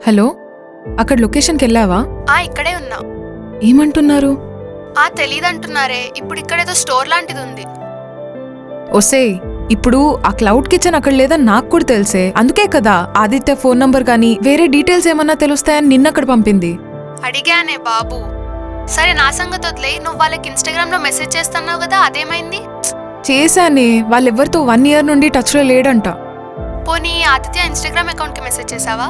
Hello, అక్కడ లొకేషన్కి వెళ్ళావా? ఇక్కడే ఉన్నా. ఏమంటున్నారు? తెలీదంటున్నారే. ఇప్పుడు ఇక్కడేదో స్టోర్ లాంటిది ఉంది. ఒసేయ్, ఇప్పుడు ఆ క్లౌడ్ కిచెన్ అక్కడ లేదని నాకు కూడా తెలిసే. అందుకే కదా ఆదిత్య ఫోన్ నంబర్ కానీ వేరే డీటెయిల్స్ ఏమన్నా తెలుస్తాయని నిన్నక్కడ పంపింది. అడిగానే బాబు. సరే, నా సంగతి వదిలే. నువ్వు వాళ్ళకి ఇన్స్టాగ్రామ్ లో మెసేజ్ చేస్తున్నావు కదా, అదేమైంది? చేశానే. వాళ్ళెవ్వరితో 1 year నుండి టచ్లో లేడంట. పోనీ ఆదిత్య ఇన్స్టాగ్రామ్ అకౌంట్ కి మెసేజ్ చేసావా?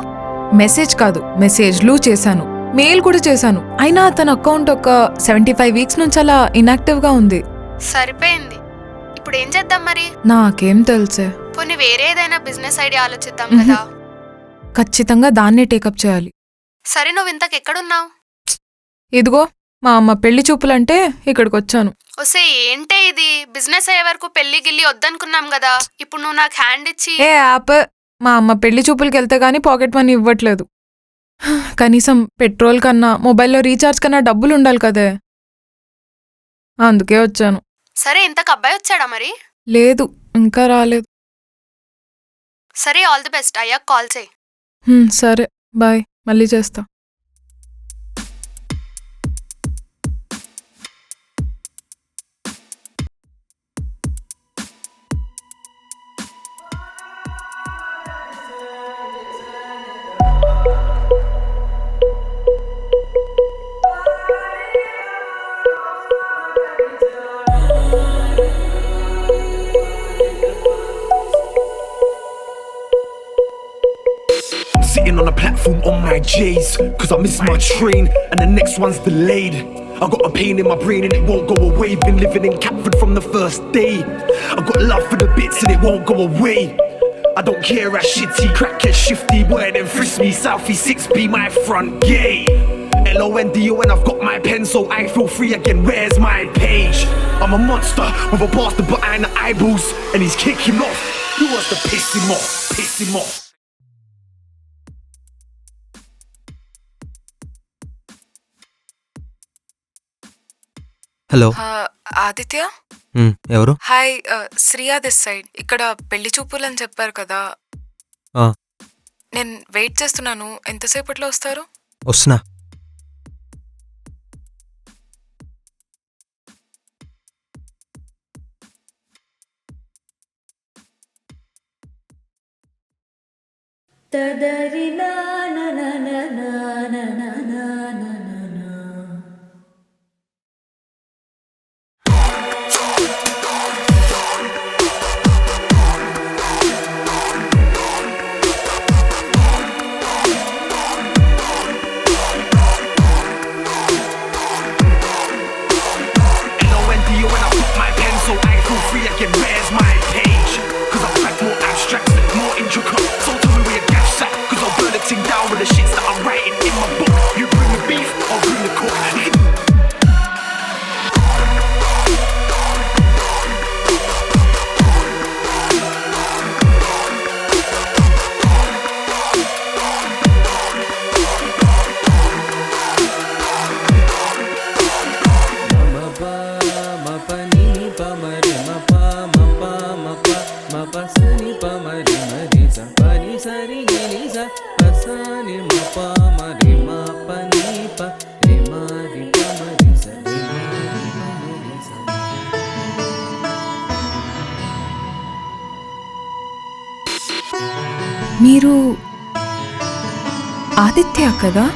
మెసేజ్ కాదు, మెసేజ్లు చేశాను, మెయిల్ కూడా చేశాను. అయినా తన అకౌంట్ ఒక 75 weeks నుంచి అలా ఇన్యాక్టివ్ గా ఉంది. సరిపోయింది. ఇప్పుడు ఏం చేద్దాం మరి? నాకేం తెలుసే. పోనీ వేరే ఏదైనా బిజినెస్ ఐడియా ఆలోచిద్దాం కదా. ఖచ్చితంగా దాన్నే టేకప్ చేయాలి. సరే, నువ్వు ఇంతకు ఎక్కడున్నావు? ఇదిగో మా అమ్మ పెళ్లి చూపులంటే ఇక్కడికి వచ్చాను. ఒసే, ఏంటే ఇది? బిజినెస్ అయ్యే వరకు పెళ్లి గిల్లి వద్దనుకున్నాం కదా. ఇప్పుడు నువ్వు నాకు హ్యాండ్ ఇచ్చి ఏ యాప్, మా అమ్మ పెళ్లి చూపులకి వెళ్తే గానీ పాకెట్ మనీ ఇవ్వట్లేదు. కనీసం పెట్రోల్ కన్నా మొబైల్లో రీఛార్జ్ కన్నా డబ్బులు ఉండాలి కదే. అందుకే వచ్చాను. సరే, ఇంతకు అబ్బాయి వచ్చాడా మరి? లేదు, ఇంకా రాలేదు. సరే, ఆల్ ది బెస్ట్. అయ్యాక కాల్ చేయి. సరే, బాయ్, మళ్ళీ చేస్తా. Sitting on a platform on my J's, cause I missed my train and the next one's delayed. I got a pain in my brain and it won't go away. Been living in Catford from the first day. I got love for the bits and it won't go away. I don't care how shitty, crackhead shifty, boy then frisk me. Southie 6B my front gate. LONDO, I've got my pen so I feel free again. Where's my page? I'm a monster with a bastard behind the eyeballs and he's kicking off. Who wants to piss him off? Piss him off. Hello, Aditya. ఎవరు? Hi, Shriya this side. ఇక్కడ పెళ్లి చూపులని చెప్పారు కదా. నేను wait చేస్తున్నాను. ఎంతసేపట్లో వస్తారు? వస్తున్నా. Where's my page? Cause I'm back more abstract, more intricate. So tell me where your gas at, cause I'll burn the thing down with the shits that I'm writing in my book. You bring the beef, I'll bring the cook. మీరు ఆదిత్య కదా?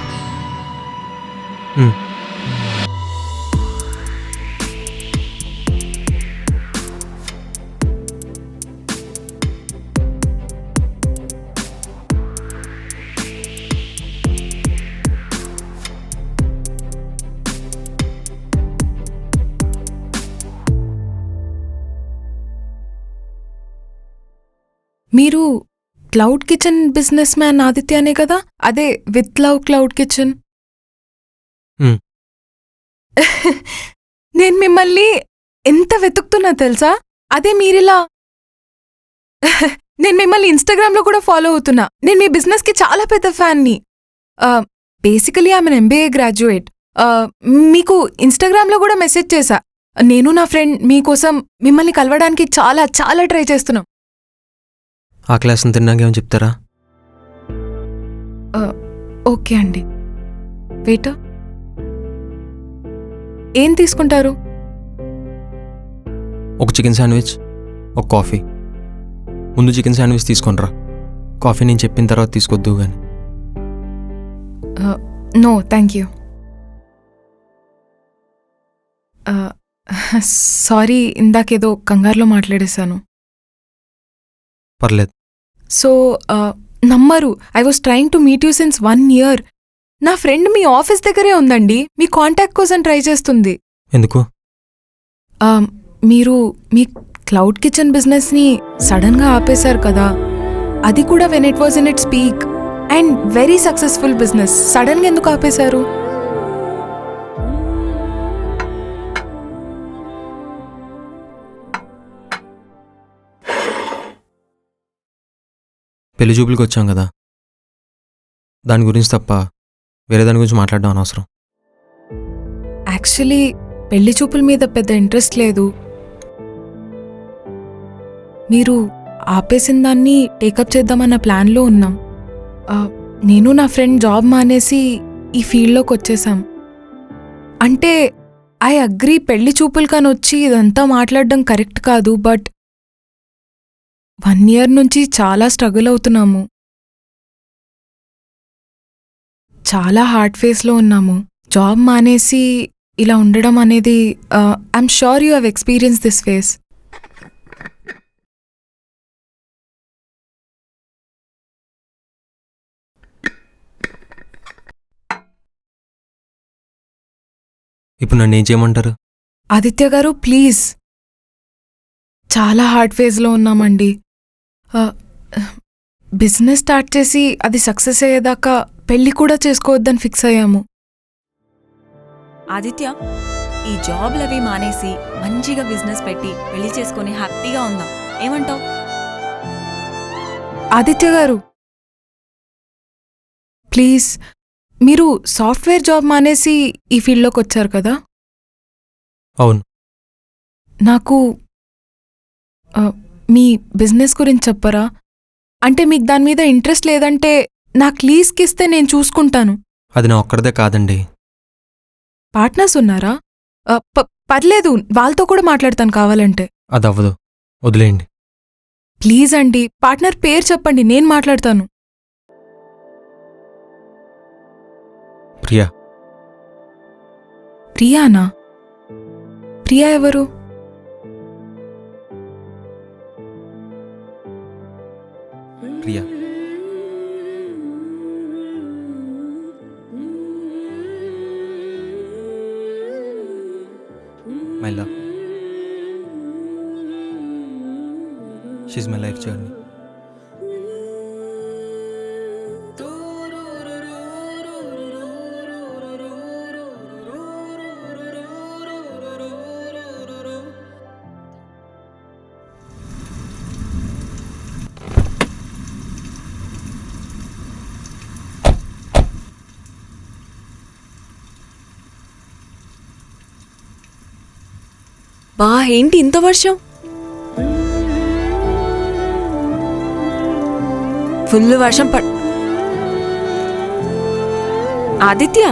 మీరు cloud kitchen business man ఆదిత్యనే కదా? అదే with love cloud kitchen. నేను మిమ్మల్ని ఎంత వెతుకుతున్నా తెలుసా? అదే మీరిలా. నేను మిమ్మల్ని ఇన్స్టాగ్రామ్ లో కూడా ఫాలో అవుతున్నా. నేను మీ బిజినెస్ కి చాలా పెద్ద ఫ్యాన్ని. Basically I'm MBA graduate. మీకు ఇన్స్టాగ్రామ్ లో కూడా మెసేజ్ చేశా. నేను నా ఫ్రెండ్ మీకోసం మిమ్మల్ని కలవడానికి చాలా చాలా ట్రై చేస్తున్నాం. ఆ క్లాస్ని తిన్నాకేమని చెప్తారా? ఓకే అండి. వెయిటర్, ఏం తీసుకుంటారు? ఒక చికెన్ శాండ్విచ్, ఒక కాఫీ. ముందు చికెన్ శాండ్విచ్ తీసుకొనిరా, కాఫీ నేను చెప్పిన తర్వాత తీసుకొద్దు కానీ. No thank you. సారీ, ఇందాకేదో కంగారులో మాట్లాడేశాను. పర్లేదు. సో నమ్మరు, I was trying to meet you since 1 year. నా ఫ్రెండ్ మీ ఆఫీస్ దగ్గరే ఉందండి, మీ కాంటాక్ట్ కోసం ట్రై చేస్తుంది. ఎందుకు? మీరు మీ క్లౌడ్ కిచెన్ బిజినెస్ని సడన్గా ఆపేశారు కదా, అది కూడా when it was in it's peak and very successful business. సడన్గా ఎందుకు ఆపేశారు? పెళ్లి చూపులకు వచ్చాం కదా, దాని గురించి తప్ప వేరే దాని గురించి మాట్లాడడం అనవసరం. యాక్చువల్లీ పెళ్లి చూపుల మీద పెద్ద ఇంట్రెస్ట్ లేదు. మీరు ఆపేసిన దాన్ని టేకప్ చేద్దామన్న ప్లాన్లో ఉన్నాం. నేను నా ఫ్రెండ్ జాబ్ మానేసి ఈ ఫీల్డ్లోకి వచ్చేసాం. అంటే ఐ అగ్రీ, పెళ్లి చూపులు కానీ వచ్చి ఇదంతా మాట్లాడడం కరెక్ట్ కాదు, బట్ 1 year నుంచి చాలా స్ట్రగుల్ అవుతున్నాము. చాలా హార్డ్ ఫేస్లో ఉన్నాము. జాబ్ మానేసి ఇలా ఉండడం అనేది I'm sure you have experience this face. ఇప్పుడు నన్ను ఏం చేయమంటారు? ఆదిత్య గారు ప్లీజ్, చాలా హార్డ్ ఫేజ్లో ఉన్నామండి. బిజినెస్ స్టార్ట్ చేసి అది సక్సెస్ అయ్యేదాకా పెళ్లి కూడా చేసుకోవద్దని ఫిక్స్ అయ్యాము. ఆదిత్య, ఈ జాబ్లవి మానేసి మంచిగా బిజినెస్ పెట్టి పెళ్లి చేసుకుని హ్యాపీగా ఉందాం, ఏమంటావ్? ఆదిత్య గారు ప్లీజ్, మీరు సాఫ్ట్వేర్ జాబ్ మానేసి ఈ ఫీల్డ్లోకి వచ్చారు కదా. అవును. నాకు మీ బిజినెస్ గురించి చెప్పరా? అంటే మీకు దాని మీద ఇంట్రెస్ట్ లేదంటే నాకు లీజ్కి ఇస్తే నేను చూసుకుంటాను. అది నా ఒక్కడిదే కాదండి. పార్ట్నర్స్ ఉన్నారా? పర్లేదు, వాళ్ళతో కూడా మాట్లాడతాను కావాలంటే. అది అవ్వదు, వదిలేయండి. ప్లీజ్ అండి, పార్ట్నర్ పేరు చెప్పండి, నేను మాట్లాడతాను. ప్రియా. ప్రియానా? ప్రియా ఎవరు? Priya my love, she my life journey. బా, ఏంటి ఇంత వర్షం? ఫుల్ వర్షం ఆదిత్య,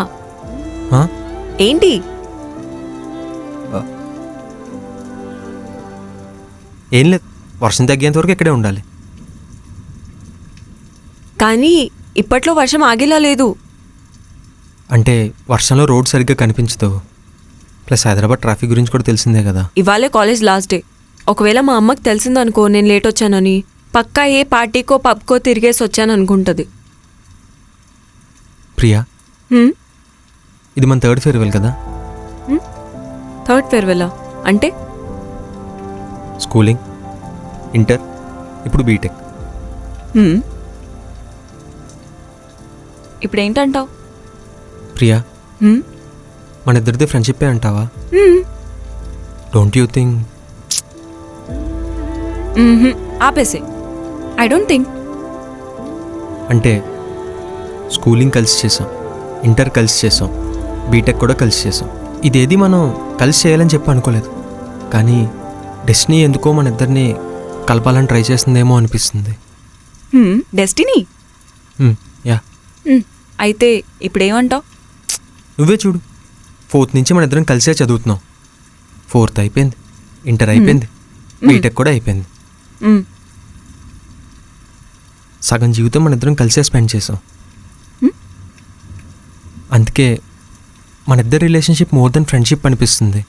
ఏంటి? ఏం లేదు, వర్షం తగ్గేంత వరకు ఇక్కడే ఉండాలి. కానీ ఇప్పట్లో వర్షం ఆగేలా లేదు. అంటే వర్షంలో రోడ్ సరిగ్గా కనిపించదు, ప్లస్ హైదరాబాద్ ట్రాఫిక్ గురించి కూడా తెలిసిందే కదా. ఇవాళే కాలేజ్ లాస్ట్ డే. ఒకవేళ మా అమ్మకి తెలిసిందనుకో నేను లేట్ వచ్చానని, పక్కా ఏ పార్టీకో పబ్కో తిరిగేసి వచ్చాను అనుకుంటుంది. ప్రియా, ఇది మన 3rd ఫేర్వెల్ కదా. 3rd ఫేర్వెలా అంటే? స్కూలింగ్, ఇంటర్, ఇప్పుడు బీటెక్. ఇప్పుడు ఏంటంటావు? ప్రియా, మన ఇద్దరిది ఫ్రెండ్షిప్పే అంటావా? Don't you think? ఆపేసే. I don't think. అంటే స్కూలింగ్ కలిసి చేసాం, ఇంటర్ కలిసి చేసాం, బీటెక్ కూడా కలిసి చేసాం. ఇదేది మనం కలిసి చేయాలని చెప్పి అనుకోలేదు, కానీ డెస్టినీ ఎందుకో మన ఇద్దరిని కలపాలని ట్రై చేస్తుందేమో అనిపిస్తుంది. డెస్టినీ? యా. అయితే ఇప్పుడేమంటావు? నువ్వే చూడు, 4th నుంచి మన ఇద్దరం కలిసే చదువుతున్నాం. 4th అయిపోయింది, ఇంటర్ అయిపోయింది, బీటెక్ కూడా అయిపోయింది. సగం జీవితం మన ఇద్దరం కలిసే స్పెండ్ చేసాం. అందుకే మన ఇద్దరి రిలేషన్షిప్ మోర్ దెన్ ఫ్రెండ్షిప్ అనిపిస్తుంది.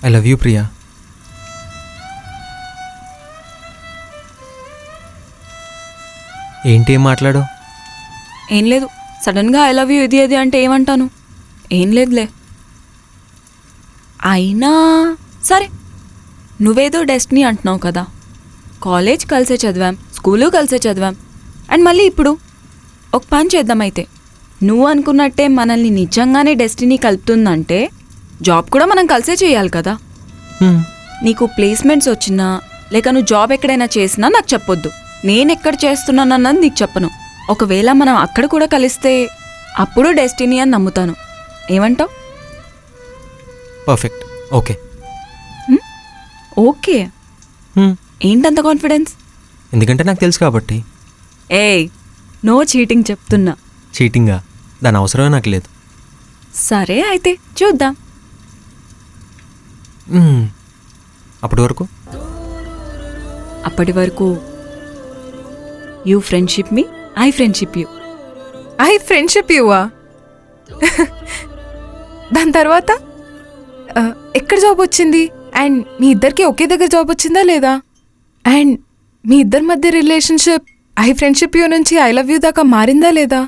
I love you Priya. ఏంటి ఏం మాట్లాడో? ఏం లేదు, సడన్గా ఐ లవ్ యూ ఇది అది అంటే ఏమంటాను? ఏం లేదులే. అయినా సరే, నువ్వేదో డెస్టినీ అంటున్నావు కదా. కాలేజ్ కలిసే చదివాం, స్కూలు కలిసే చదివాం, అండ్ మళ్ళీ ఇప్పుడు ఒక పని చేద్దామైతే. నువ్వు అనుకున్నట్టే మనల్ని నిజంగానే డెస్టినీ కలుపుతుందంటే జాబ్ కూడా మనం కలిసే చేయాలి కదా. నీకు ప్లేస్మెంట్స్ వచ్చినా లేక నువ్వు జాబ్ ఎక్కడైనా చేసినా నాకు చెప్పొద్దు. నేను ఎక్కడ చేస్తున్నానన్నది నీకు చెప్పను. ఒకవేళ మనం అక్కడ కూడా కలిస్తే అప్పుడు డెస్టినీ అని నమ్ముతాను. ఏమంటావు? పర్ఫెక్ట్. ఓకే. ఓకే ఏంటంత కాన్ఫిడెన్స్? ఎందుకంటే నాకు తెలుసు కాబట్టి. ఏయ్, నో చీటింగ్ చెప్తున్నా. చీటింగా? దాని అవసరమే నాకు లేదు. సరే అయితే చూద్దాం. అప్పటి వరకు you friendship me, I friendship you. I friendship యువా? దాని తర్వాత ఎక్కడ జాబ్ వచ్చింది? అండ్ మీ ఇద్దరికి ఒకే దగ్గర జాబ్ వచ్చిందా లేదా? అండ్ మీ ఇద్దరి మధ్య రిలేషన్షిప్ ఐ ఫ్రెండ్షిప్ యూ నుంచి ఐ లవ్ యూ దాకా మారిందా లేదా?